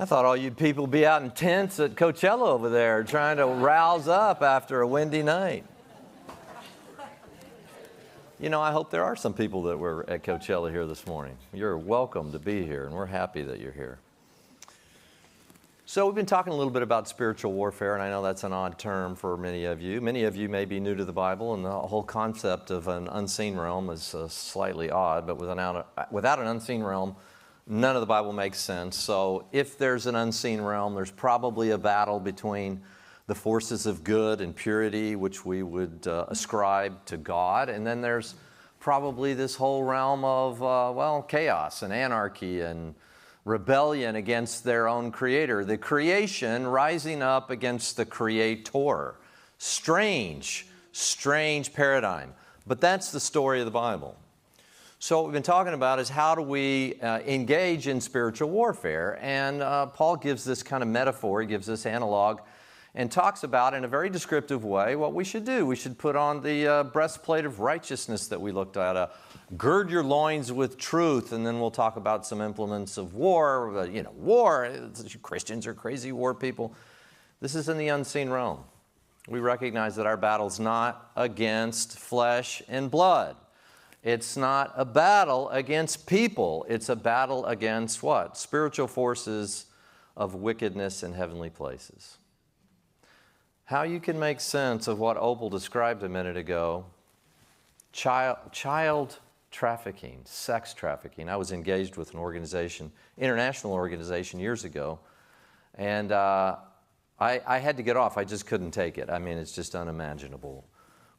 I thought all you people be out in tents at Coachella over there trying to rouse up after a windy night. You know, I hope there are some people that were at Coachella here this morning. You're welcome to be here, and we're happy that you're here. So we've been talking a little bit about spiritual warfare, and I know that's an odd term for many of you. Many of you may be new to the Bible, and the whole concept of an unseen realm is slightly odd, but without an unseen realm, none of the Bible makes sense. So if there's an unseen realm, there's probably a battle between the forces of good and purity, which we would ascribe to God. And then there's probably this whole realm of, chaos and anarchy and rebellion against their own creator. The creation rising up against the creator. Strange paradigm. But that's the story of the Bible. So what we've been talking about is how do we engage in spiritual warfare. And Paul gives this kind of metaphor, he gives this analog, and talks about in a very descriptive way what we should do. We should put on the breastplate of righteousness that we looked at, gird your loins with truth, and then we'll talk about some implements of war. War, Christians are crazy war people. This is in the unseen realm. We recognize that our battle's not against flesh and blood. It's not a battle against people. It's a battle against what? Spiritual forces of wickedness in heavenly places. How you can make sense of what Opal described a minute ago, child trafficking, sex trafficking. I was engaged with an organization, international organization years ago, and I had to get off. I just couldn't take it. I mean, it's just unimaginable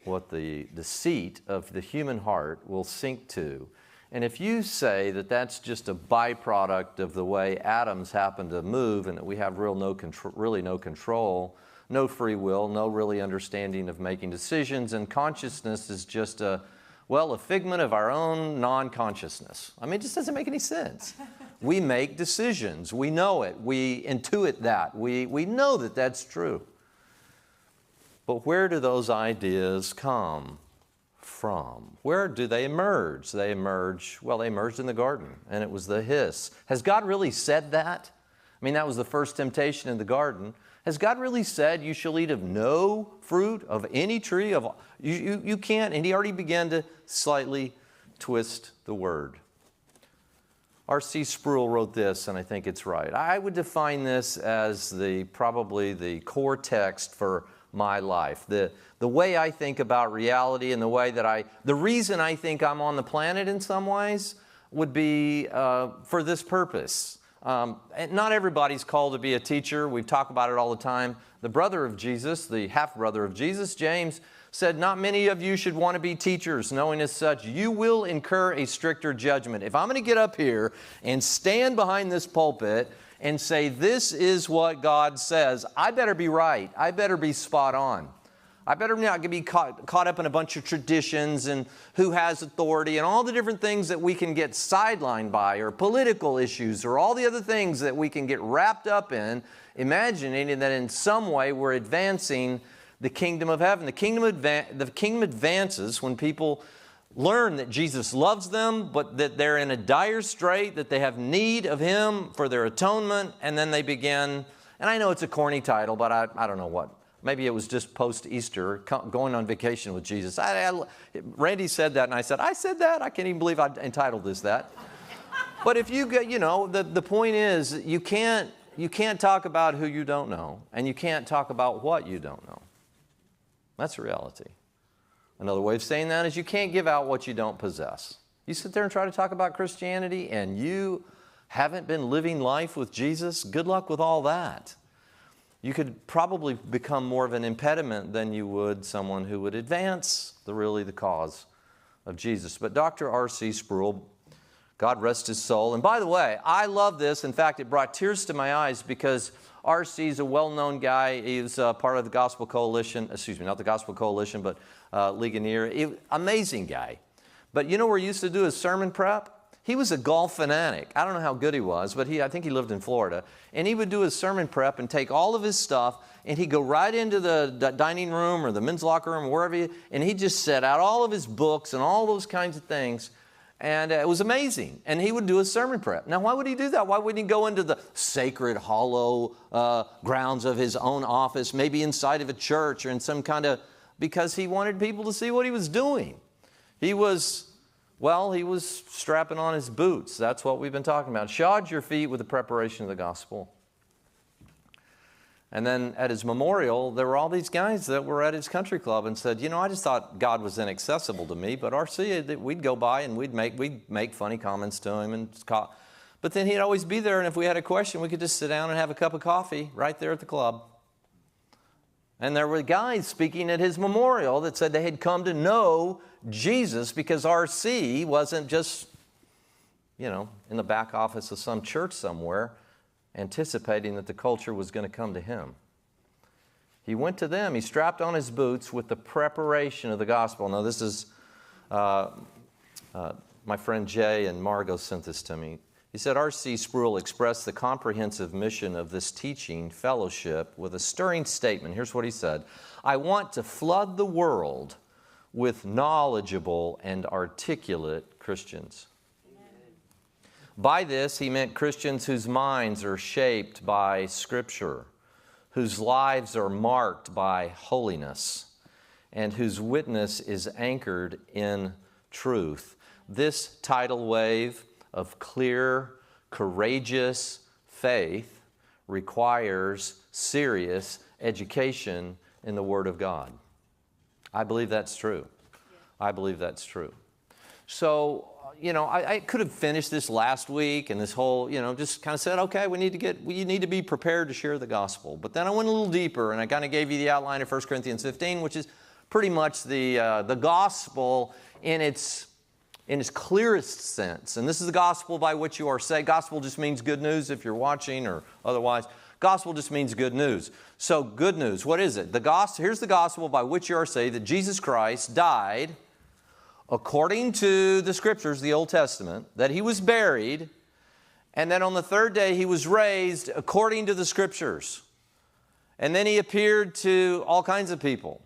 what the deceit of the human heart will sink to. And if you say that that's just a byproduct of the way atoms happen to move and that we have really no control, no free will, no really understanding of making decisions, and consciousness is just a figment of our own non-consciousness. I mean, it just doesn't make any sense. We make decisions. We know it. We intuit that. We know that that's true. But where do those ideas come from? Where do they emerge? They emerged in the garden, and it was the hiss. Has God really said that? I mean, that was the first temptation in the garden. Has God really said you shall eat of no fruit of any tree? You can't, and he already began to slightly twist the word. R.C. Sproul wrote this, and I think it's right. I would define this as probably the core text for my life. The way I think about reality and the reason I think I'm on the planet in some ways would be for this purpose. And not everybody's called to be a teacher. We talk about it all the time. The brother of Jesus, the half-brother of Jesus, James, said, not many of you should want to be teachers, knowing as such you will incur a stricter judgment. If I'm going to get up here and stand behind this pulpit and say, this is what God says, I better be right. I better be spot on. I better not be caught up in a bunch of traditions and who has authority and all the different things that we can get sidelined by, or political issues, or all the other things that we can get wrapped up in, imagining that in some way we're advancing the kingdom of heaven. The kingdom advances when people learn that Jesus loves them, but that they're in a dire strait, that they have need of Him for their atonement, and then they begin, and I know it's a corny title, but I don't know what. Maybe it was just post-Easter, going on vacation with Jesus. Randy said that, and I said that? I can't even believe I entitled this that. But if you get, the point is, you can't talk about who you don't know, and you can't talk about what you don't know. That's reality. Another way of saying that is you can't give out what you don't possess. You sit there and try to talk about Christianity and you haven't been living life with Jesus, good luck with all that. You could probably become more of an impediment than you would someone who would advance the cause of Jesus. But Dr. R.C. Sproul, God rest his soul. And by the way, I love this. In fact, it brought tears to my eyes because R.C. is a well-known guy. He's part of the Gospel Coalition. Not the Gospel Coalition, but Ligonier. Amazing guy. But you know where he used to do his sermon prep? He was a golf fanatic. I don't know how good he was, but I think he lived in Florida. And he would do his sermon prep and take all of his stuff, and he'd go right into the dining room or the men's locker room, wherever, and he'd just set out all of his books and all those kinds of things. And it was amazing. And he would do a sermon prep. Now, why would he do that? Why wouldn't he go into the sacred, hollow grounds of his own office, maybe inside of a church or in some kind of, because he wanted people to see what he was doing. He was strapping on his boots. That's what we've been talking about. Shod your feet with the preparation of the gospel. And then at his memorial, there were all these guys that were at his country club and said, I just thought God was inaccessible to me, but RC, we'd go by and we'd make funny comments to him. But then he'd always be there, and if we had a question, we could just sit down and have a cup of coffee right there at the club. And there were guys speaking at his memorial that said they had come to know Jesus because RC wasn't just, in the back office of some church somewhere, anticipating that the culture was going to come to him. He went to them. He strapped on his boots with the preparation of the gospel. Now, this is, my friend Jay and Margot sent this to me. He said, R.C. Sproul expressed the comprehensive mission of this teaching fellowship with a stirring statement. Here's what he said. I want to flood the world with knowledgeable and articulate Christians. By this, he meant Christians whose minds are shaped by Scripture, whose lives are marked by holiness, and whose witness is anchored in truth. This tidal wave of clear, courageous faith requires serious education in the Word of God. I believe that's true. I believe that's true. So, I could have finished this last week and this whole, just kind of said, okay, you need to be prepared to share the gospel. But then I went a little deeper and I kind of gave you the outline of 1 Corinthians 15, which is pretty much the gospel in its clearest sense. And this is the gospel by which you are saved. Gospel just means good news if you're watching or otherwise. Gospel just means good news. So good news, what is it? Here's the gospel by which you are saved, that Jesus Christ died according to the Scriptures, the Old Testament, that He was buried, and then on the third day He was raised according to the Scriptures. And then He appeared to all kinds of people.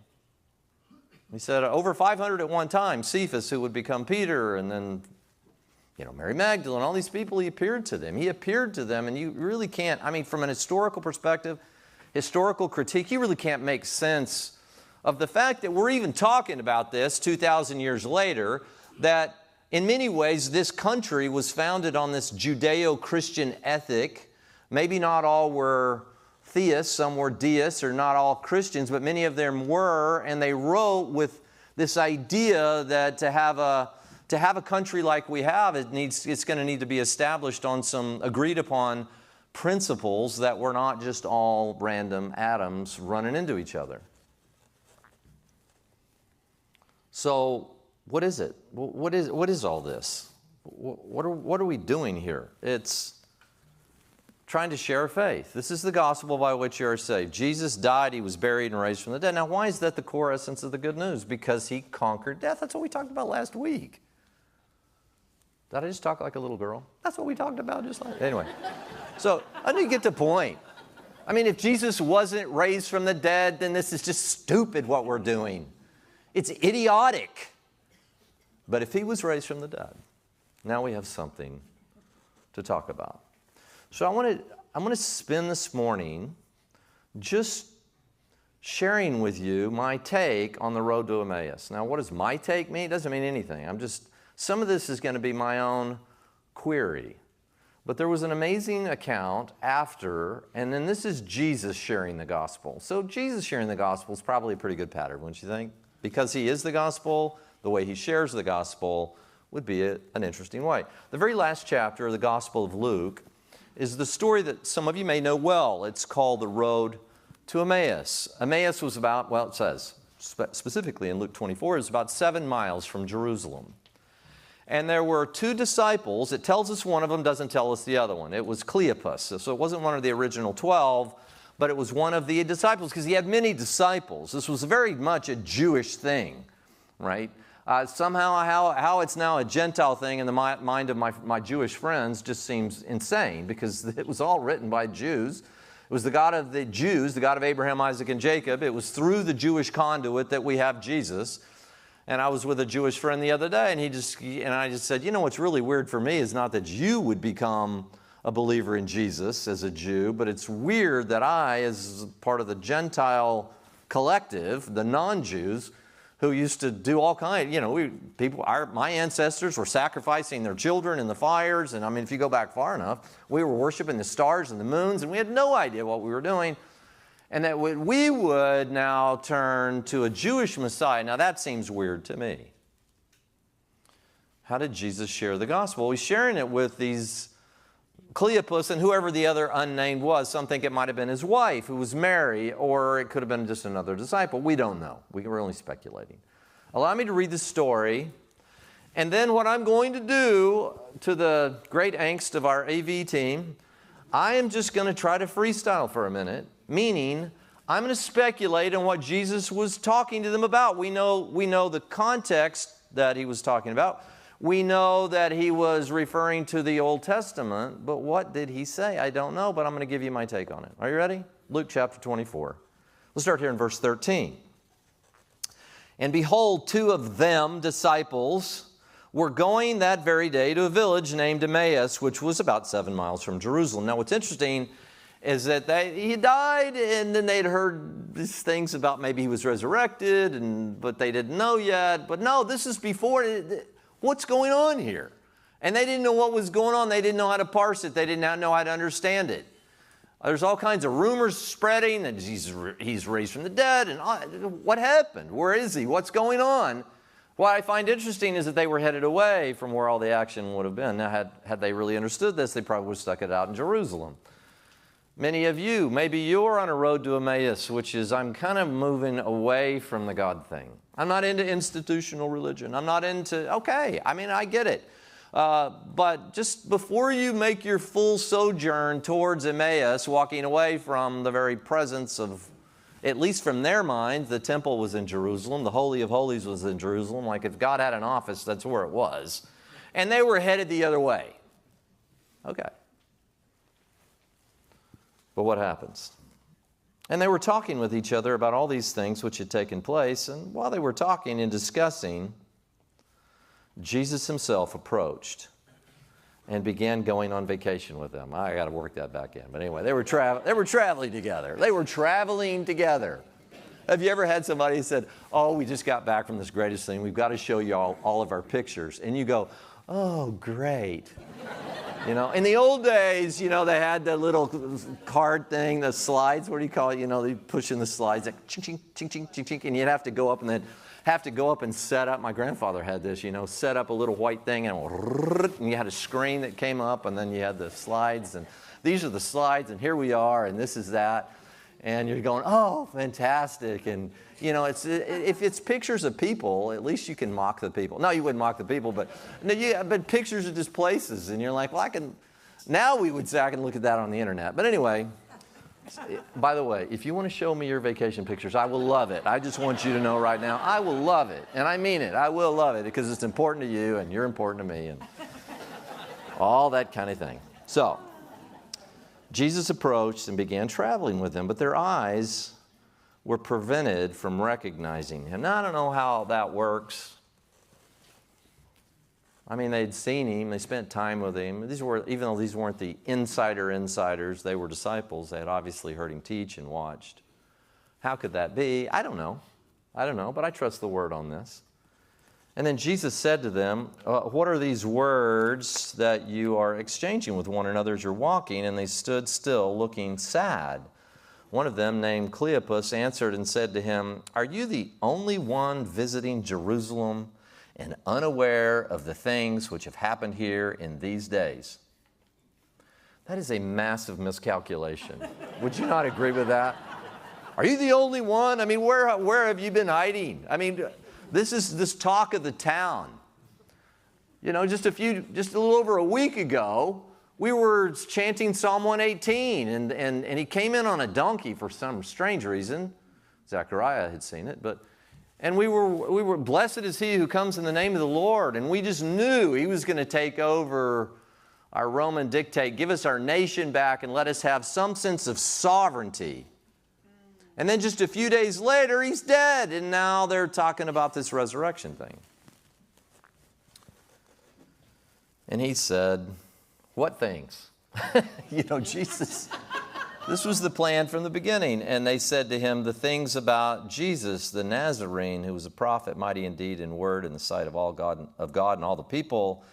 He said over 500 at one time. Cephas, who would become Peter, and then, Mary Magdalene, all these people, He appeared to them. He appeared to them, and you really can't, from an historical perspective, historical critique, you really can't make sense of the fact that we're even talking about this 2,000 years later, that in many ways this country was founded on this Judeo-Christian ethic. Maybe not all were theists, some were deists, or not all Christians, but many of them were, and they wrote with this idea that to have a country like we have, it's going to need to be established on some agreed upon principles that were not just all random atoms running into each other. So what is it? What is all this? What are we doing here? It's trying to share faith. This is the gospel by which you are saved. Jesus died, He was buried, and raised from the dead. Now, why is that the core essence of the good news? Because He conquered death. That's what we talked about last week. Did I just talk like a little girl? That's what we talked about anyway. So I need to get the point. If Jesus wasn't raised from the dead, then this is just stupid what we're doing. It's idiotic. But if He was raised from the dead, now we have something to talk about. So I want to spend this morning just sharing with you my take on the road to Emmaus. Now, what does my take mean? It doesn't mean anything. Some of this is going to be my own query. But there was an amazing account after, and then this is Jesus sharing the gospel. So Jesus sharing the gospel is probably a pretty good pattern, wouldn't you think? Because He is the gospel, the way He shares the gospel would be an interesting way. The very last chapter of the Gospel of Luke is the story that some of you may know well. It's called the road to Emmaus. Emmaus was about, it says specifically in Luke 24, it's about 7 miles from Jerusalem. And there were 2 disciples. It tells us one of them, doesn't tell us the other one. It was Cleopas. So it wasn't one of the original 12, but it was one of the disciples, because He had many disciples. This was very much a Jewish thing, right? Somehow how it's now a Gentile thing in the mind of my Jewish friends just seems insane, because it was all written by Jews. It was the God of the Jews, the God of Abraham, Isaac, and Jacob. It was through the Jewish conduit that we have Jesus. And I was with a Jewish friend the other day, and I just said, you know, what's really weird for me is not that you would become a believer in Jesus as a Jew, but it's weird that I, as part of the Gentile collective, the non-Jews, who used to do all kinds, you know, my ancestors were sacrificing their children in the fires, and I mean, if you go back far enough, we were worshiping the stars and the moons, and we had no idea what we were doing. And that we would now turn to a Jewish Messiah. Now that seems weird to me. How did Jesus share the gospel? Well, he's sharing it with these Cleopas and whoever the other unnamed was. Some think it might have been his wife, who was Mary, or it could have been just another disciple. We don't know. We're only speculating. Allow me to read the story. And then what I'm going to do, to the great angst of our AV team, I am just going to try to freestyle for a minute. Meaning, I'm going to speculate on what Jesus was talking to them about. We know the context that he was talking about. We know that he was referring to the Old Testament, but what did he say? I don't know, but I'm going to give you my take on it. Are you ready? Luke chapter 24. Let's start here in verse 13. And behold, 2 of them, disciples, were going that very day to a village named Emmaus, which was about 7 miles from Jerusalem. Now, what's interesting is that he died, and then they'd heard these things about maybe he was resurrected, but they didn't know yet. But no, this is before. What's going on here? And they didn't know what was going on. They didn't know how to parse it. They did not know how to understand it. There's all kinds of rumors spreading that he's raised from the dead. And what happened? Where is he? What's going on? What I find interesting is that they were headed away from where all the action would have been. Now, had they really understood this, they probably would have stuck it out in Jerusalem. Many of you, maybe you're on a road to Emmaus, which is I'm kind of moving away from the God thing. I'm not into institutional religion. I'm not into, okay, I mean, I get it. But just before you make your full sojourn towards Emmaus, walking away from the very presence of, at least from their minds, the temple was in Jerusalem. The Holy of Holies was in Jerusalem. Like if God had an office, that's where it was. And they were headed the other way. Okay. But what happens? And they were talking with each other about all these things which had taken place. And while they were talking and discussing, Jesus himself approached and began going on vacation with them. I got to work that back in. But anyway, they were traveling together. They were traveling together. Have you ever had somebody who said, oh, we just got back from this greatest thing. We've got to show you all of our pictures. And you go, oh, great. You know, in the old days, you know, they had the little card thing, the slides, what do you call it? You know, they push in the slides, like ching, ching, ching, ching, ching, ching, and you'd have to go up and set up. My grandfather had this, you know, set up a little white thing, and you had a screen that came up, and then you had the slides, and these are the slides, and here we are, and this is that. And you're going, oh, fantastic. And, you know, if it's pictures of people, at least you can mock the people. No, you wouldn't mock the people, but pictures of just places. And you're like, well, now we would say I can look at that on the internet. But anyway, by the way, if you want to show me your vacation pictures, I will love it. I just want you to know right now, I will love it. And I mean it. I will love it because it's important to you and you're important to me and all that kind of thing. So, Jesus approached and began traveling with them, but their eyes were prevented from recognizing him. Now, I don't know how that works. I mean, they'd seen him. They spent time with him. Even though these weren't the insiders, they were disciples. They had obviously heard him teach and watched. How could that be? I don't know, but I trust the word on this. And then Jesus said to them, what are these words that you are exchanging with one another as you're walking? And they stood still, looking sad. One of them, named Cleopas, answered and said to him, are you the only one visiting Jerusalem and unaware of the things which have happened here in these days? That is a massive miscalculation. Would you not agree with that? Are you the only one? I mean, where have you been hiding? I mean, this is this talk of the town. You know, just a little over a week ago, we were chanting Psalm 118, and he came in on a donkey for some strange reason. Zechariah had seen it, and we were blessed is he who comes in the name of the Lord, and we just knew he was going to take over our Roman dictate, give us our nation back, and let us have some sense of sovereignty. And then just a few days later, he's dead. And now they're talking about this resurrection thing. And he said, what things? Jesus, this was the plan from the beginning. And they said to him, the things about Jesus, the Nazarene, who was a prophet, mighty indeed in word in the sight of God and all the people,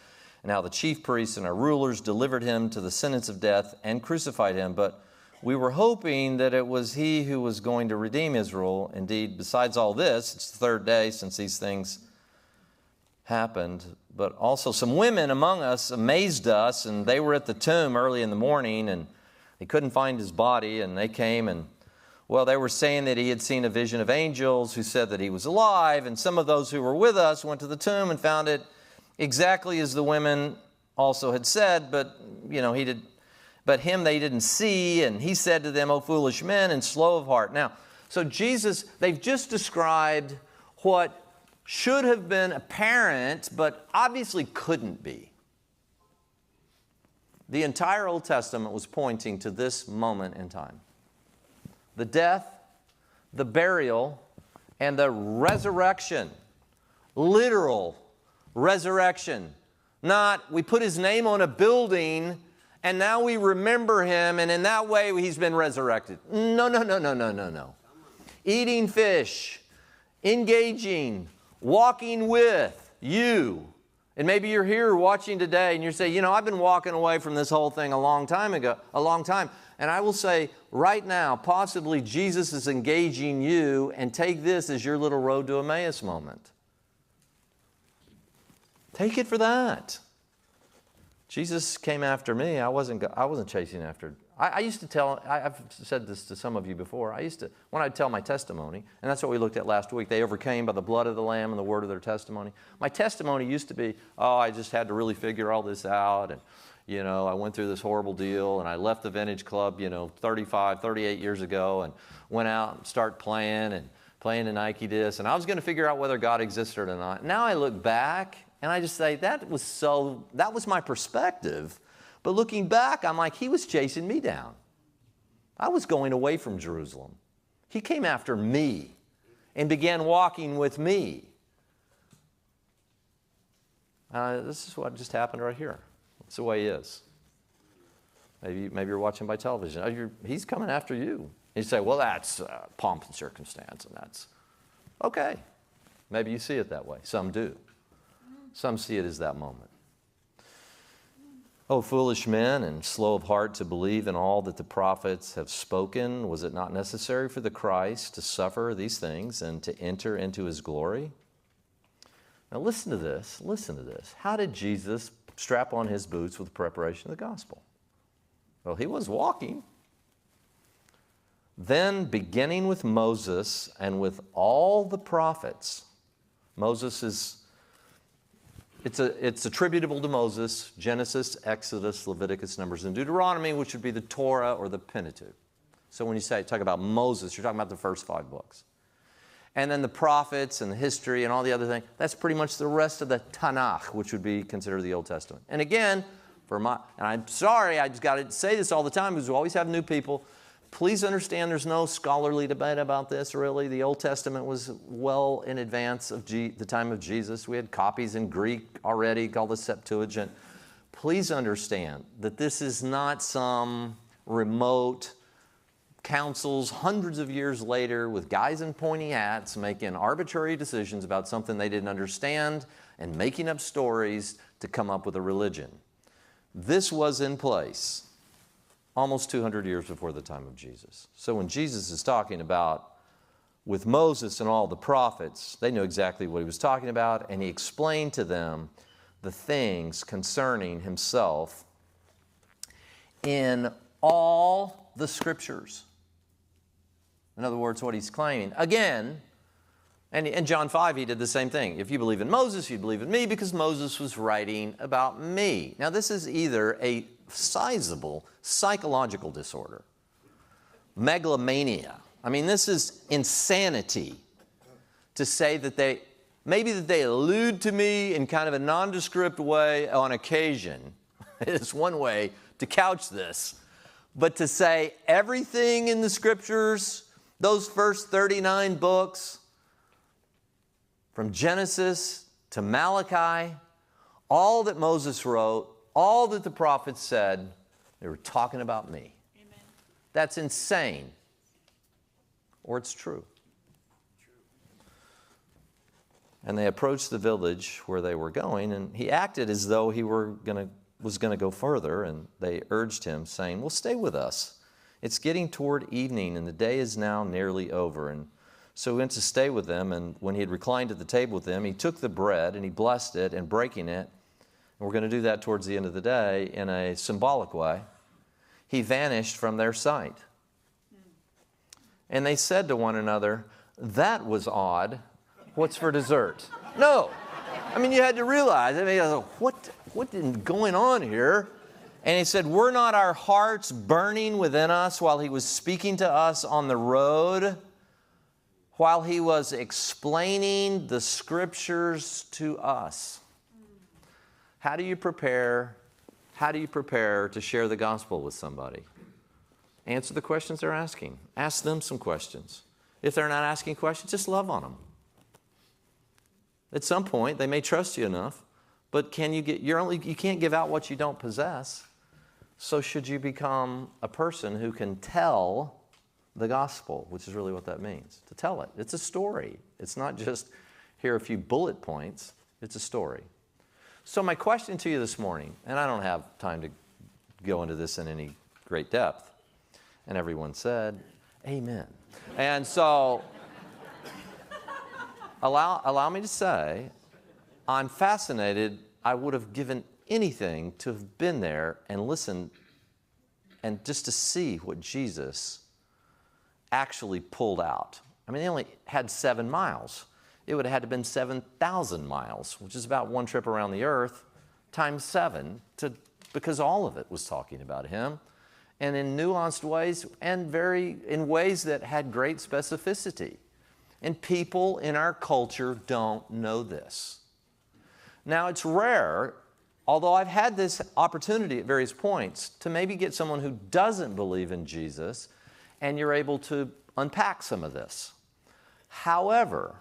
and how the chief priests and our rulers delivered him to the sentence of death and crucified him. But we were hoping that it was he who was going to redeem Israel. Indeed, besides all this, it's the third day since these things happened. But also some women among us amazed us, and they were at the tomb early in the morning, and they couldn't find his body, and they came and, well, they were saying that he had seen a vision of angels who said that he was alive, and some of those who were with us went to the tomb and found it exactly as the women also had said, but, but him they didn't see, and he said to them, O foolish men and slow of heart. Now, so Jesus, they've just described what should have been apparent, but obviously couldn't be. The entire Old Testament was pointing to this moment in time. The death, the burial, and the resurrection. Literal resurrection. Not, we put his name on a building and now we remember him and in that way he's been resurrected. No. Eating fish, engaging, walking with you. And maybe you're here watching today and you're saying, I've been walking away from this whole thing a long time. And I will say right now, possibly Jesus is engaging you, and take this as your little road to Emmaus moment. Take it for that. Jesus came after me. I wasn't chasing after. I used to tell, I've said this to some of you before, when I'd tell my testimony, and that's what we looked at last week, they overcame by the blood of the Lamb and the word of their testimony. My testimony used to be, I just had to really figure all this out, and, I went through this horrible deal, and I left the Vintage Club, 35, 38 years ago, and went out and started playing the Nike disc, and I was going to figure out whether God existed or not. Now I look back, and I just say, that was my perspective. But looking back, I'm like, he was chasing me down. I was going away from Jerusalem. He came after me and began walking with me. This is what just happened right here. That's the way he is. Maybe you're watching by television. He's coming after you. You say, well, that's pomp and circumstance, and that's okay. Maybe you see it that way. Some do. Some see it as that moment. O foolish men and slow of heart to believe in all that the prophets have spoken, was it not necessary for the Christ to suffer these things and to enter into his glory? Now listen to this. How did Jesus strap on his boots with preparation of the gospel? Well, he was walking. Then, beginning with Moses and with all the prophets, Moses is... It's attributable to Moses, Genesis, Exodus, Leviticus, Numbers, and Deuteronomy, which would be the Torah or the Pentateuch. So when you talk about Moses, you're talking about the first 5 books. And then the prophets and the history and all the other things, that's pretty much the rest of the Tanakh, which would be considered the Old Testament. And again, and I'm sorry, I just got to say this all the time because we always have new people. Please understand there's no scholarly debate about this, really. The Old Testament was well in advance of the time of Jesus. We had copies in Greek already called the Septuagint. Please understand that this is not some remote councils hundreds of years later with guys in pointy hats making arbitrary decisions about something they didn't understand and making up stories to come up with a religion. This was in place almost 200 years before the time of Jesus. So when Jesus is talking about with Moses and all the prophets, they knew exactly what he was talking about, and he explained to them the things concerning himself in all the scriptures. In other words, what he's claiming. Again, and in John 5, he did the same thing. If you believe in Moses, you believe in me because Moses was writing about me. Now, this is either a sizable psychological disorder, megalomania. I mean, this is insanity to say that they allude to me in kind of a nondescript way on occasion. It's one way to couch this. But to say everything in the scriptures Those first 39 books, from Genesis to Malachi, all that Moses wrote, all that the prophets said, they were talking about me. Amen. That's insane. Or it's true. And they approached the village where they were going, and he acted as though he was going to go further, and they urged him, saying, well, stay with us. It's getting toward evening, and the day is now nearly over. And so he went to stay with them, and when he had reclined at the table with them, he took the bread, and he blessed it, and breaking it, and we're going to do that towards the end of the day in a symbolic way, he vanished from their sight. And they said to one another, that was odd. What's for dessert? No. I mean, you had to realize, what is going on here? And he said, were not our hearts burning within us while he was speaking to us on the road, while he was explaining the scriptures to us? How do you prepare to share the gospel with somebody? Answer the questions they're asking. Ask them some questions. If they're not asking questions, just love on them. At some point, they may trust you enough, but you can't give out what you don't possess. So should you become a person who can tell the gospel, which is really what that means, to tell it. It's a story. It's not just here are a few bullet points. It's a story. So my question to you this morning, and I don't have time to go into this in any great depth, and everyone said, amen. And so allow me to say, I'm fascinated. I would have given anything to have been there and listened and just to see what Jesus actually pulled out. I mean, they only had 7 miles. It would have had to have been 7,000 miles, which is about one trip around the earth, times 7, because all of it was talking about him, and in nuanced ways, and in ways that had great specificity. And people in our culture don't know this. Now, it's rare, although I've had this opportunity at various points, to maybe get someone who doesn't believe in Jesus, and you're able to unpack some of this. However,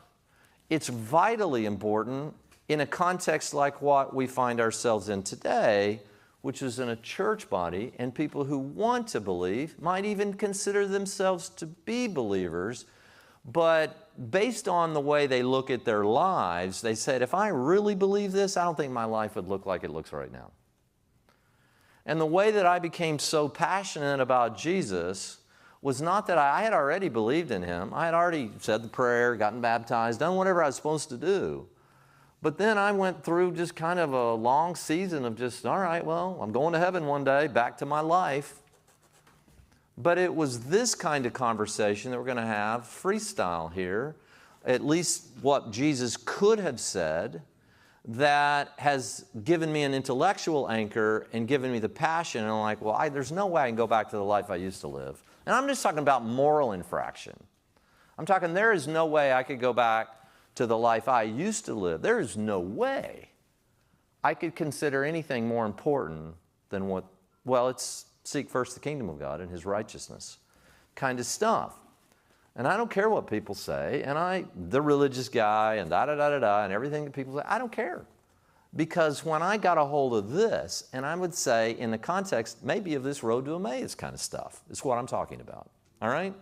it's vitally important in a context like what we find ourselves in today, which is in a church body, and people who want to believe might even consider themselves to be believers, but based on the way they look at their lives, they said, if I really believe this, I don't think my life would look like it looks right now. And the way that I became so passionate about Jesus was not that I had already believed in him. I had already said the prayer, gotten baptized, done whatever I was supposed to do. But then I went through just kind of a long season of just, all right, well, I'm going to heaven one day, back to my life. But it was this kind of conversation that we're going to have, freestyle here, at least what Jesus could have said, that has given me an intellectual anchor and given me the passion. And I'm like, well, there's no way I can go back to the life I used to live. And I'm just talking about moral infraction. I'm talking there is no way I could go back to the life I used to live. There is no way I could consider anything more important than it's seek first the kingdom of God and his righteousness kind of stuff. And I don't care what people say, and the religious guy and and everything that people say, I don't care. Because when I got a hold of this, and I would say in the context maybe of this road to Emmaus kind of stuff, is what I'm talking about, all right?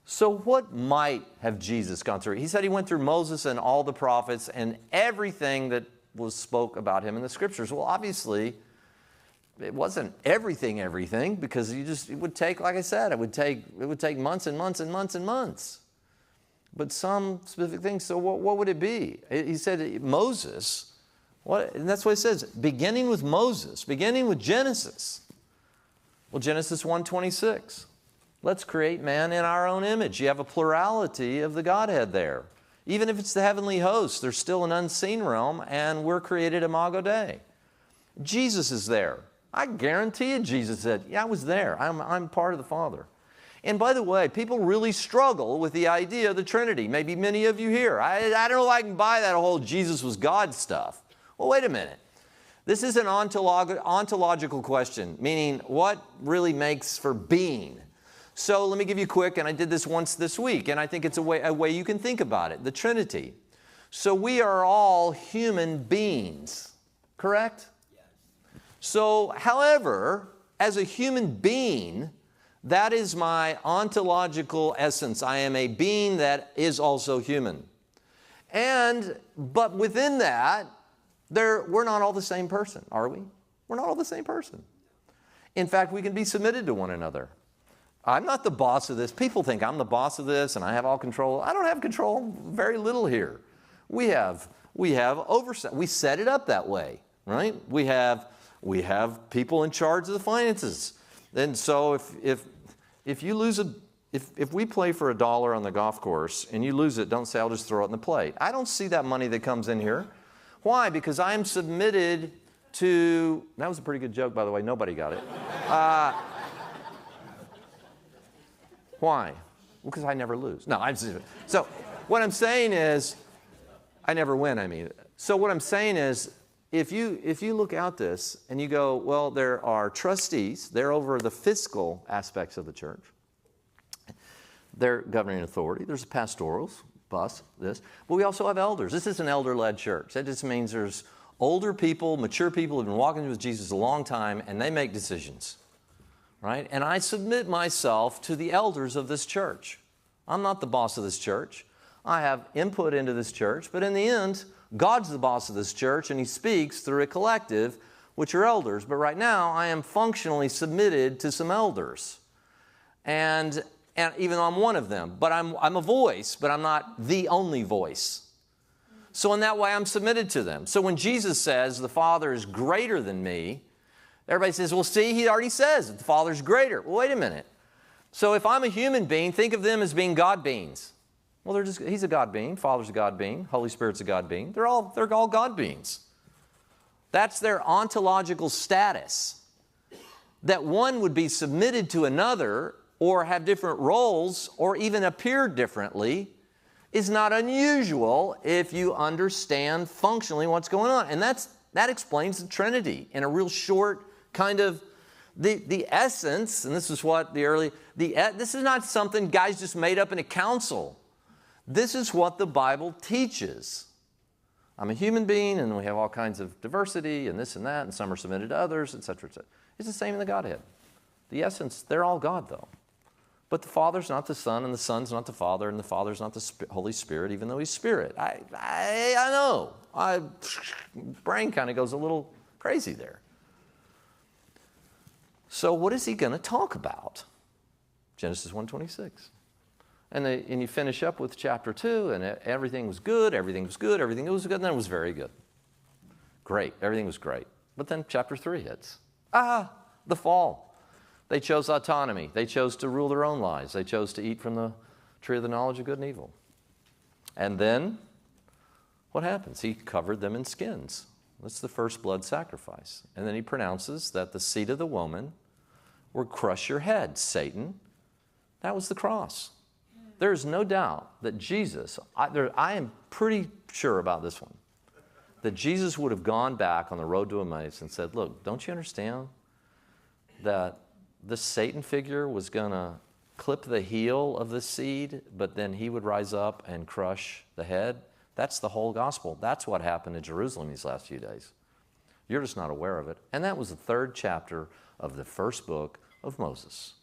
So what might have Jesus gone through? He said he went through Moses and all the prophets and everything that was spoke about him in the scriptures. Well, obviously, it wasn't everything, because it would take, like I said, it would take months and months and months and months. But some specific things, so what would it be? He said Moses, and that's what it says, beginning with Moses, beginning with Genesis. Well, Genesis 1:26. Let's create man in our own image. You have a plurality of the Godhead there. Even if it's the heavenly host, there's still an unseen realm, and we're created imago Dei. Jesus is there. I guarantee you Jesus said, yeah, I was there. I'm part of the Father. And by the way, people really struggle with the idea of the Trinity. Maybe many of you here. I don't know if I can buy that whole Jesus was God stuff. Well, wait a minute. This is an ontological question, meaning what really makes for being. So let me give you quick, and I did this once this week, and I think it's a way you can think about it, the Trinity. So we are all human beings, correct? Yes. So, however, as a human being, that is my ontological essence. I am a being that is also human. But within that, we're not all the same person, are we? We're not all the same person. In fact, we can be submitted to one another. I'm not the boss of this. People think I'm the boss of this and I have all control. I don't have control, very little here. We have oversight. We set it up that way, right? We have people in charge of the finances. And so if you lose if we play for $1 on the golf course and you lose it, don't say, I'll just throw it in the plate. I don't see that money that comes in here. Why? Because I am submitted to, that was a pretty good joke, by the way. Nobody got it. Why? Well, because I never lose. No, so what I'm saying is, I never win, I mean. So what I'm saying is, if you look out this and you go, well, there are trustees, they're over the fiscal aspects of the church. They're governing authority. There's pastorals, this. But we also have elders. This is an elder-led church. That just means there's older people, mature people who have been walking with Jesus a long time, and they make decisions, right? And I submit myself to the elders of this church. I'm not the boss of this church. I have input into this church, but in the end, God's the boss of this church, and He speaks through a collective, which are elders. But right now, I am functionally submitted to some elders. And even though I'm one of them, but I'm a voice, but I'm not the only voice. So in that way, I'm submitted to them. So when Jesus says the Father is greater than me, everybody says, well, see, He already says that the Father's greater. Well, wait a minute. So if I'm a human being, think of them as being God beings. Well, He's a God being, Father's a God being, Holy Spirit's a God being. They're all God beings. That's their ontological status. That one would be submitted to another or have different roles, or even appear differently, is not unusual if you understand functionally what's going on. And that explains the Trinity in a real short kind of, the essence, and this is what this is not something guys just made up in a council. This is what the Bible teaches. I'm a human being, and we have all kinds of diversity, and this and that, and some are submitted to others, etc., etc. It's the same in the Godhead. The essence, they're all God, though. But the Father's not the Son, and the Son's not the Father, and the Father's not the Holy Spirit, even though He's Spirit. I know. My brain kind of goes a little crazy there. So what is He going to talk about? Genesis 1:26. And you finish up with chapter 2, and everything was good, everything was good, everything was good, and then it was very good. Great, everything was great. But then chapter 3 hits. The fall. They chose autonomy. They chose to rule their own lives. They chose to eat from the tree of the knowledge of good and evil. And then, what happens? He covered them in skins. That's the first blood sacrifice. And then He pronounces that the seed of the woman will crush your head, Satan. That was the cross. There is no doubt that Jesus, I am pretty sure about this one, that Jesus would have gone back on the road to Emmaus and said, look, don't you understand that this Satan figure was going to clip the heel of the seed, but then he would rise up and crush the head? That's the whole gospel. That's what happened in Jerusalem these last few days. You're just not aware of it. And that was the 3rd chapter of the first book of Moses.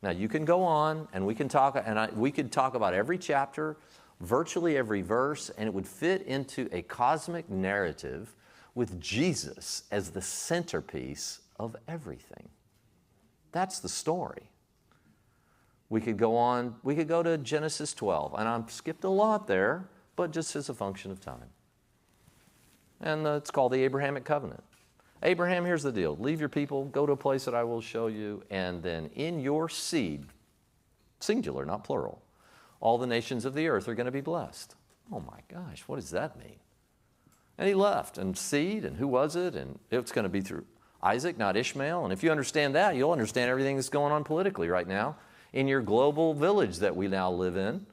Now, you can go on, and we can talk about every chapter, virtually every verse, and it would fit into a cosmic narrative with Jesus as the centerpiece of everything. That's the story. We could go on, we could go to Genesis 12, and I've skipped a lot there, but just as a function of time. And it's called the Abrahamic covenant. Abraham, here's the deal. Leave your people, go to a place that I will show you, and then in your seed, singular, not plural, all the nations of the earth are going to be blessed. Oh my gosh, what does that mean? And he left, and seed, and who was it? And it's going to be through Isaac, not Ishmael. And if you understand that, you'll understand everything that's going on politically right now in your global village that we now live in,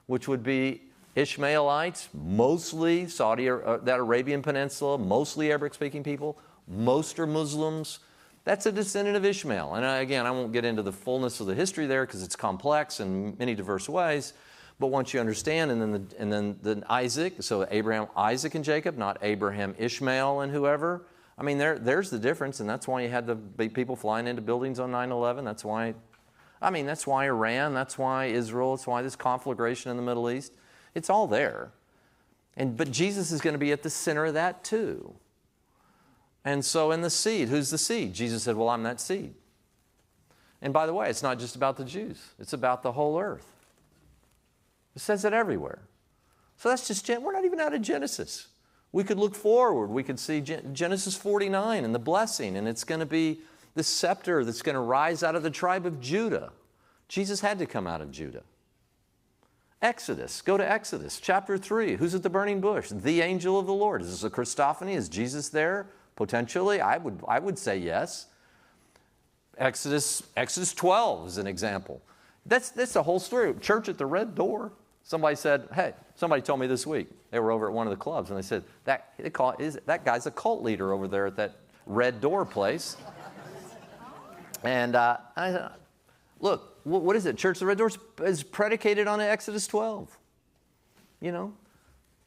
which would be Ishmaelites, mostly that Arabian Peninsula, mostly Arabic-speaking people. Most are Muslims. That's a descendant of Ishmael. And again, I won't get into the fullness of the history there because it's complex in many diverse ways. But once you understand, and then Isaac, so Abraham, Isaac, and Jacob, not Abraham, Ishmael, and whoever. I mean, there's the difference, and that's why you had the people flying into buildings on 9/11. That's why Iran, that's why Israel, that's why this conflagration in the Middle East. It's all there. But Jesus is going to be at the center of that too. And so in the seed, who's the seed? Jesus said, well, I'm that seed. And by the way, it's not just about the Jews. It's about the whole earth. It says it everywhere. So that's just, we're not even out of Genesis. We could look forward. We could see Genesis 49 and the blessing, and it's going to be the scepter that's going to rise out of the tribe of Judah. Jesus had to come out of Judah. Exodus, go to Exodus chapter 3. Who's at the burning bush? The angel of the Lord. Is this a Christophany? Is Jesus there? Potentially, I would say yes. Exodus 12 is an example. That's the whole story. Church at the red door. Somebody said, hey, somebody told me this week, they were over at one of the clubs, and they said, that guy's a cult leader over there at that red door place. And I said, look, what is it? Church of the red door is predicated on Exodus 12. You know,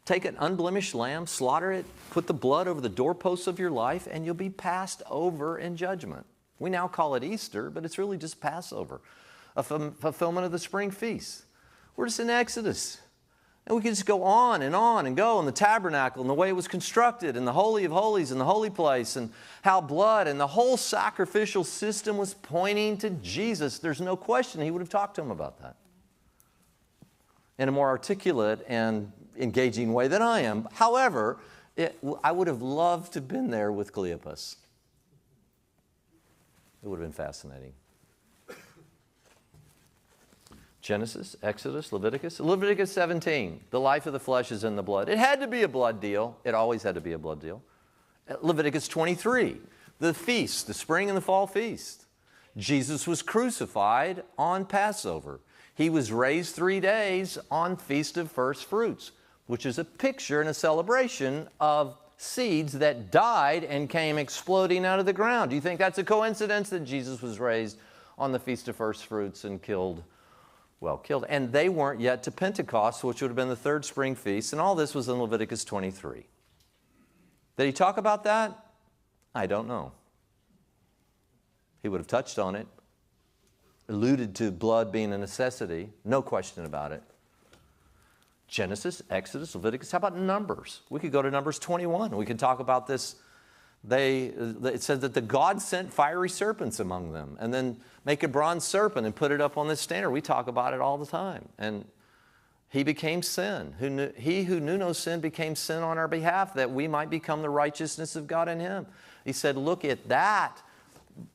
take an unblemished lamb, slaughter it, put the blood over the doorposts of your life, and you'll be passed over in judgment. We now call it Easter, but it's really just Passover, a fulfillment of the spring feast. We're just in Exodus. And we can just go on and go, and the tabernacle and the way it was constructed, and the Holy of Holies and the holy place, and how blood and the whole sacrificial system was pointing to Jesus. There's no question he would have talked to him about that in a more articulate and engaging way than I am. However, I would have loved to have been there with Cleopas. It would have been fascinating. Genesis, Exodus, Leviticus. Leviticus 17, the life of the flesh is in the blood. It had to be a blood deal. It always had to be a blood deal. Leviticus 23, the feast, the spring and the fall feast. Jesus was crucified on Passover. He was raised 3 days on Feast of First Fruits, which is a picture and a celebration of seeds that died and came exploding out of the ground. Do you think that's a coincidence that Jesus was raised on the Feast of First Fruits and killed? And they weren't yet to Pentecost, which would have been the third spring feast, and all this was in Leviticus 23. Did he talk about that? I don't know. He would have touched on it, alluded to blood being a necessity, no question about it. Genesis, Exodus, Leviticus, how about Numbers? We could go to Numbers 21. We could talk about this. It said that the God sent fiery serpents among them, and then make a bronze serpent and put it up on this standard. We talk about it all the time. And he became sin. He who knew no sin became sin on our behalf, that we might become the righteousness of God in him. He said, look at that.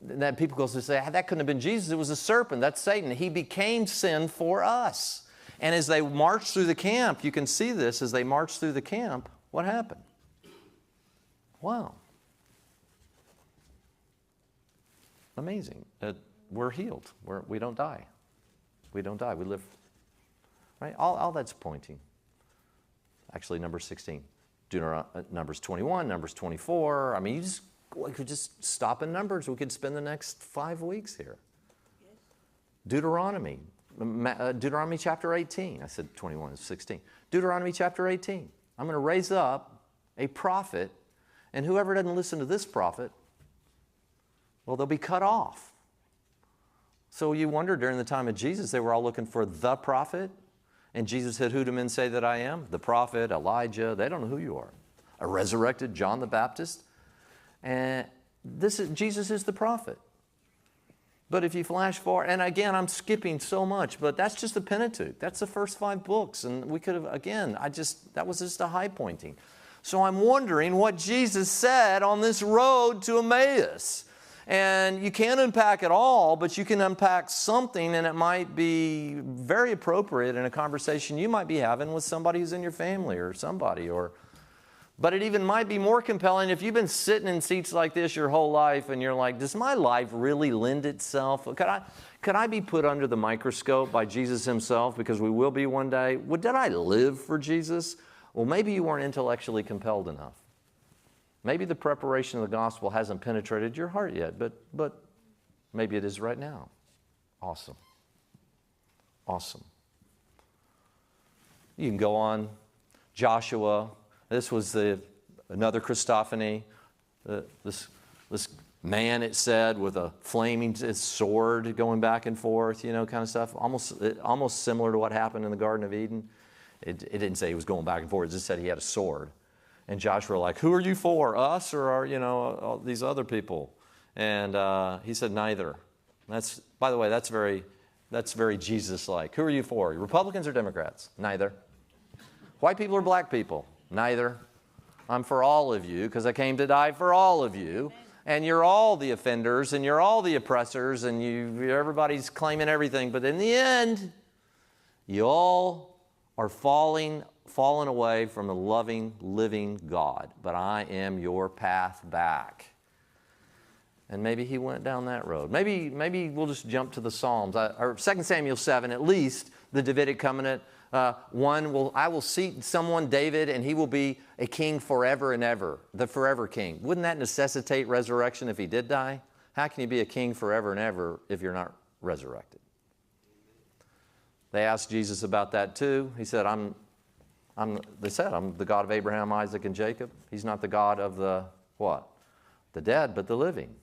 And then people go to say, that couldn't have been Jesus. It was a serpent. That's Satan. He became sin for us. And as they marched through the camp, you can see this, as they marched through the camp, what happened? Wow. Amazing. We're healed. We don't die. We don't die. We live. Right? All that's pointing. Actually, Numbers 16. Numbers 21, Numbers 24. I mean, we could just stop in Numbers. We could spend the next 5 weeks here. Yes. Deuteronomy chapter 18. I said 21, it's 16. Deuteronomy chapter 18. I'm going to raise up a prophet, and whoever doesn't listen to this prophet, well, they'll be cut off. So you wonder, during the time of Jesus, they were all looking for the prophet. And Jesus said, who do men say that I am? The prophet, Elijah. They don't know who you are. A resurrected John the Baptist. And Jesus is the prophet. But if you flash forward, and again, I'm skipping so much, but that's just the Pentateuch. That's the first 5 books. And we could have, again, that was just a high pointing. So I'm wondering what Jesus said on this road to Emmaus. And you can't unpack it all, but you can unpack something, and it might be very appropriate in a conversation you might be having with somebody who's in your family or somebody. But it even might be more compelling if you've been sitting in seats like this your whole life and you're like, does my life really lend itself? Could I be put under the microscope by Jesus himself, because we will be one day? Did I live for Jesus? Well, maybe you weren't intellectually compelled enough. Maybe the preparation of the gospel hasn't penetrated your heart yet, but maybe it is right now. Awesome. Awesome. You can go on. Joshua. This was another Christophany. This man, it said, with a flaming sword going back and forth, kind of stuff. Almost similar to what happened in the Garden of Eden. It didn't say he was going back and forth. It just said he had a sword. And Joshua like, who are you for, us or all these other people? And he said, neither. By the way, that's very Jesus-like. Who are you for? Republicans or Democrats? Neither. White people or black people? Neither. I'm for all of you because I came to die for all of you. And you're all the offenders and you're all the oppressors and everybody's claiming everything. But in the end, you all are fallen away from the loving, living God. But I am your path back. And maybe he went down that road. Maybe we'll just jump to the Psalms. Or 2 Samuel 7, at least, the Davidic covenant. I will seat someone, David, and he will be a king forever and ever, the forever king. Wouldn't that necessitate resurrection if he did die? How can you be a king forever and ever if you're not resurrected? They asked Jesus about that too. He said, I'm the God of Abraham, Isaac, and Jacob. He's not the God of the what? The dead, but the living.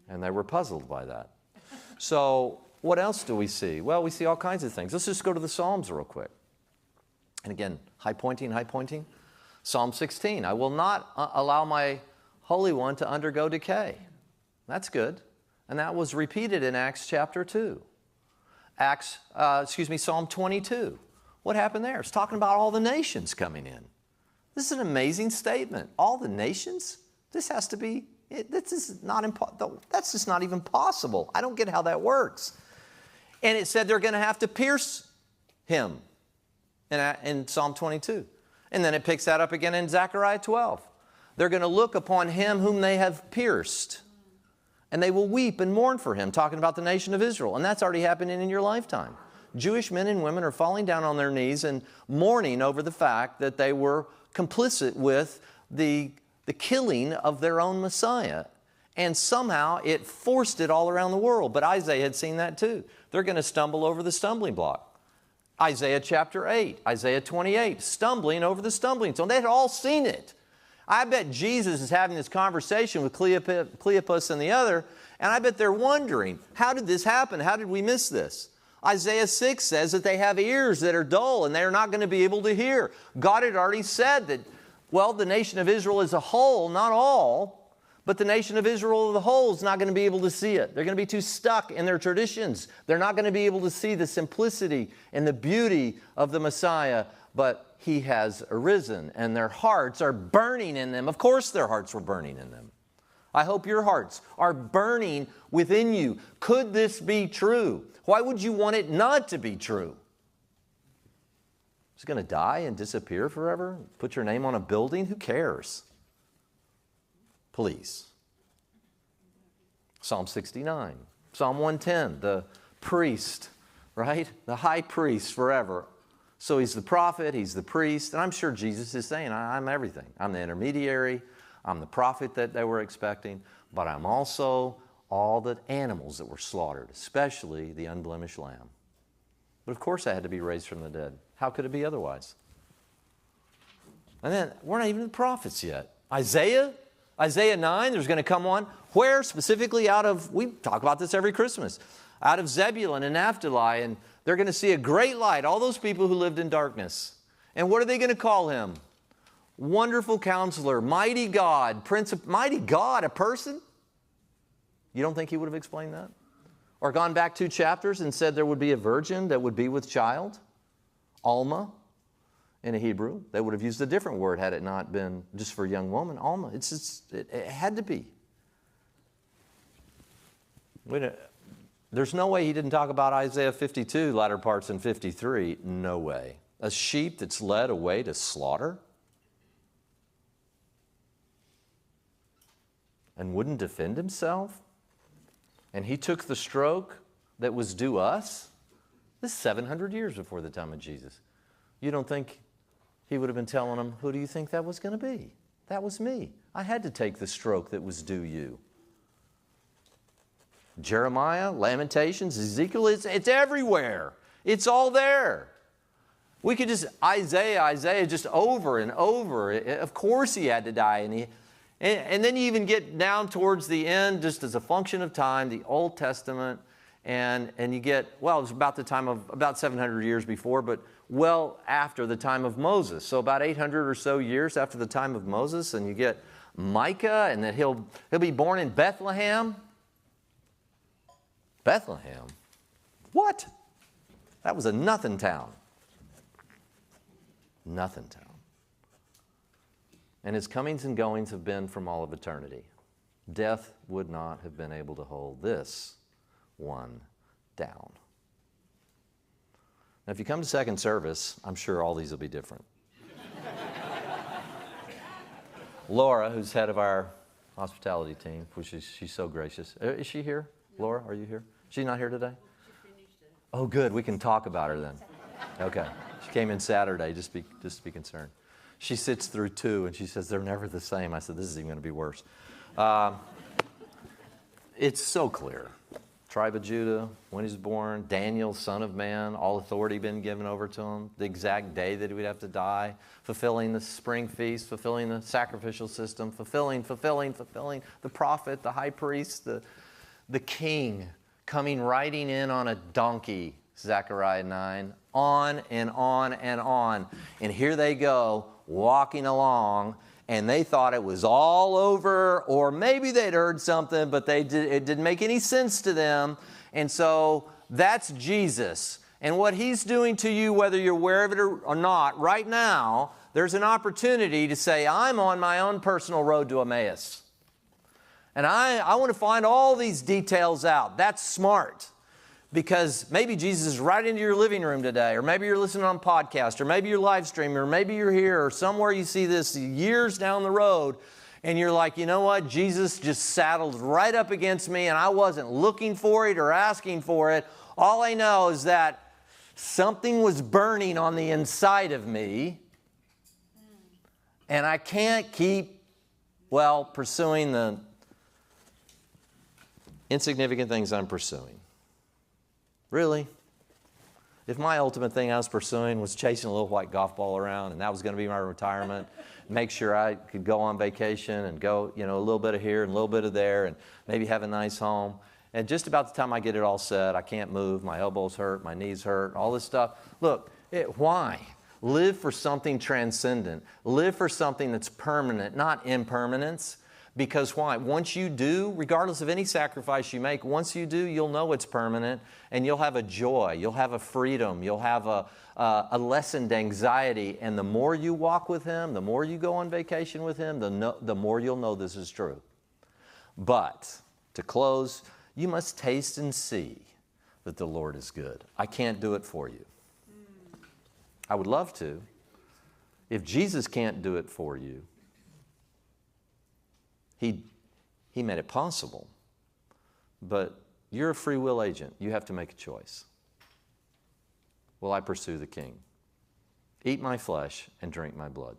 And they were puzzled by that. So what else do we see? Well, we see all kinds of things. Let's just go to the Psalms real quick. And again, high pointing. Psalm 16, I will not allow my Holy One to undergo decay. That's good. And that was repeated in Acts chapter 2. Psalm 22. What happened there? It's talking about all the nations coming in. This is an amazing statement. All the nations? This is that's just not even possible. I don't get how that works. And it said they're going to have to pierce him in Psalm 22. And then it picks that up again in Zechariah 12. They're going to look upon him whom they have pierced. And they will weep and mourn for him, talking about the nation of Israel. And that's already happening in your lifetime. Jewish men and women are falling down on their knees and mourning over the fact that they were complicit with the killing of their own Messiah. And somehow it forced it all around the world. But Isaiah had seen that too. They're going to stumble over the stumbling block. Isaiah chapter 8, Isaiah 28, stumbling over the stumbling stone. They had all seen it. I bet Jesus is having this conversation with Cleopas and the other, and I bet they're wondering, how did this happen? How did we miss this? Isaiah 6 says that they have ears that are dull and they're not going to be able to hear. God had already said that, well, the nation of Israel as a whole, not all, but the nation of Israel as a whole is not going to be able to see it. They're going to be too stuck in their traditions. They're not going to be able to see the simplicity and the beauty of the Messiah, but he has arisen, and their hearts are burning in them. Of course their hearts were burning in them. I hope your hearts are burning within you. Could this be true? Why would you want it not to be true? Is it going to die and disappear forever? Put your name on a building? Who cares? Please. Psalm 69. Psalm 110, the priest, right? The high priest forever. So he's the prophet, he's the priest, and I'm sure Jesus is saying, I'm everything. I'm the intermediary, I'm the prophet that they were expecting, but I'm also all the animals that were slaughtered, especially the unblemished lamb. But of course I had to be raised from the dead. How could it be otherwise? And then, we're not even the prophets yet. Isaiah 9, there's going to come one. Where? Specifically we talk about this every Christmas. Out of Zebulun and Naphtali, and they're going to see a great light, all those people who lived in darkness. And what are they going to call him? Wonderful Counselor, Mighty God, Mighty God, a person? You don't think he would have explained that? Or gone back 2 chapters and said there would be a virgin that would be with child? Alma, in a Hebrew. They would have used a different word had it not been just for a young woman. Alma, it had to be. There's no way he didn't talk about Isaiah 52, latter parts in 53. No way. A sheep that's led away to slaughter? And wouldn't defend himself? And he took the stroke that was due us? This is 700 years before the time of Jesus. You don't think he would have been telling them, who do you think that was going to be? That was me. I had to take the stroke that was due you. Jeremiah, Lamentations, Ezekiel, it's everywhere. It's all there. We could just, Isaiah, just over and over. Of course he had to die. And then you even get down towards the end, just as a function of time, the Old Testament, and you get, well, it was about the time of, about 700 years before, but well after the time of Moses. So about 800 or so years after the time of Moses, and you get Micah, and that he'll be born in Bethlehem. Bethlehem? What? That was a nothing town. Nothing town. And his comings and goings have been from all of eternity. Death would not have been able to hold this one down. Now, if you come to second service, I'm sure all these will be different. Laura, who's head of our hospitality team, which she's so gracious. Is she here? Laura, are you here? She's not here today? She finished it. Oh, good. We can talk about her then. Okay. She came in Saturday, just be concerned. She sits through 2, and she says, they're never the same. I said, this is even going to be worse. It's so clear. Tribe of Judah, when he's born, Daniel, son of man, all authority been given over to him, the exact day that he would have to die, fulfilling the spring feast, fulfilling the sacrificial system, fulfilling the prophet, the high priest, the king coming riding in on a donkey, Zechariah 9, on and on and on. And here they go, walking along, and they thought it was all over, or maybe they'd heard something, but it didn't make any sense to them. And so that's Jesus. And what he's doing to you, whether you're aware of it or not, right now, there's an opportunity to say, I'm on my own personal road to Emmaus. And I want to find all these details out. That's smart. Because maybe Jesus is right into your living room today, or maybe you're listening on podcast, or maybe you're live streaming, or maybe you're here, or somewhere you see this years down the road, and you're like, you know what? Jesus just saddled right up against me, and I wasn't looking for it or asking for it. All I know is that something was burning on the inside of me, and I can't keep, pursuing the insignificant things I'm pursuing. Really? If my ultimate thing I was pursuing was chasing a little white golf ball around, and that was going to be my retirement, make sure I could go on vacation and go, a little bit of here and a little bit of there, and maybe have a nice home. And just about the time I get it all set, I can't move, my elbows hurt, my knees hurt, all this stuff. Look, why? Live for something transcendent. Live for something that's permanent, not impermanence. Because why? Once you do, regardless of any sacrifice you make, once you do, you'll know it's permanent, and you'll have a joy, you'll have a freedom, you'll have a lessened anxiety. And the more you walk with Him, the more you go on vacation with Him, the more you'll know this is true. But to close, you must taste and see that the Lord is good. I can't do it for you. I would love to. If Jesus can't do it for you, He made it possible. But you're a free will agent. You have to make a choice. Will I pursue the King? Eat my flesh and drink my blood.